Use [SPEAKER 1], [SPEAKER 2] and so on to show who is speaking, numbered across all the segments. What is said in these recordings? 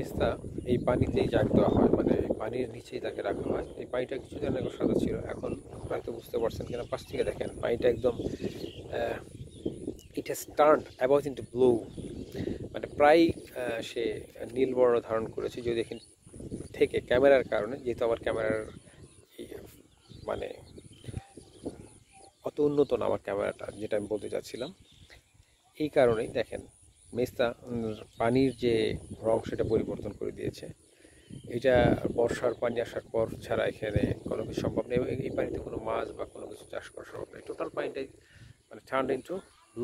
[SPEAKER 1] মেস্তা এই পানিতেই জাগ দেওয়া হয়, মানে এই পানির নিচেই তাকে রাখা হয়। এই পানিটা কিছুদিন আগে সাদা ছিল, এখন হয়তো বুঝতে পারছেন কিনা, পাশ থেকে দেখেন পানিটা একদম it has turned about into blue, মানে প্রায় সে নীল বর্ণ ধারণ করেছে। যদি এখান থেকে ক্যামেরার কারণে, যেহেতু আমার ক্যামেরার মানে অত উন্নত না আমার ক্যামেরাটা, যেটা আমি বলতে চাচ্ছিলাম, এই কারণেই দেখেন মেস্তা পানির যে রং সেটা পরিবর্তন করে দিয়েছে। এটা বর্ষার পানি আসার পর ছাড়া এখানে কোনো কিছু সম্ভব নেই। এই পানিতে কোনো মাছ বা কোনো কিছু চাষ করা সম্ভব নেই। টোটাল পানিটাই মানে টার্নড ইনটু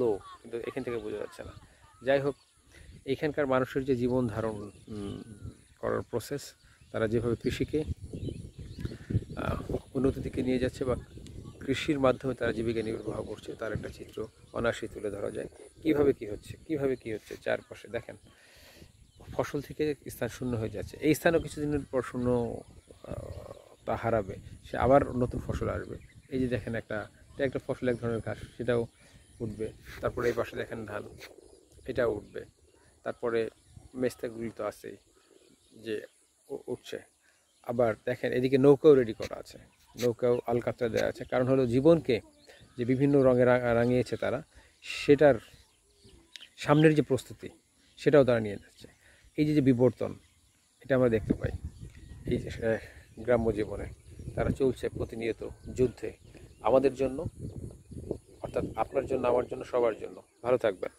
[SPEAKER 1] লো, কিন্তু এখান থেকে বোঝা যাচ্ছে না। যাই হোক, এইখানকার মানুষের যে জীবন ধারণ করার প্রসেস, তারা যেভাবে কৃষিকে উন্নতির দিকে নিয়ে যাচ্ছে বা কৃষির মাধ্যমে তারা জীবিকা নির্বাহ করছে, তার একটা চিত্র অনায়াসেই তুলে ধরা যায়। কিভাবে কি হচ্ছে চারপাশে দেখেন, ফসল থেকে স্থান শূন্য হয়ে যাচ্ছে। এই স্থানও কিছুদিনের পর শূন্য তা হারাবে, সে আবার নতুন ফসল আসবে। এই যে দেখেন এটা একটা ফসল, এক ধরনের ঘাস, সেটাও উঠবে। তারপরে এই পাশে দেখেন ধান, এটাও উঠবে। তারপরে মেস্তাগুলি তো আছেই যে উঠছে। আবার দেখেন এদিকে নৌকাও রেডি করা আছে, নৌকাও আলকাতরা দেওয়া আছে। কারণ হলো জীবনকে যে বিভিন্ন রঙে রাঙিয়েছে তারা, সেটার সামনের যে প্রস্তুতি, সেটাও তারা নিয়ে যাচ্ছে। এই যে বিবর্তন, এটা আমরা দেখতে পাই এই যে গ্রাম্য জীবনে। তারা চলছে প্রতিনিয়ত যুদ্ধে আমাদের জন্য, অর্থাৎ আপনার জন্য, আমার জন্য, সবার জন্য। ভালো থাকবেন।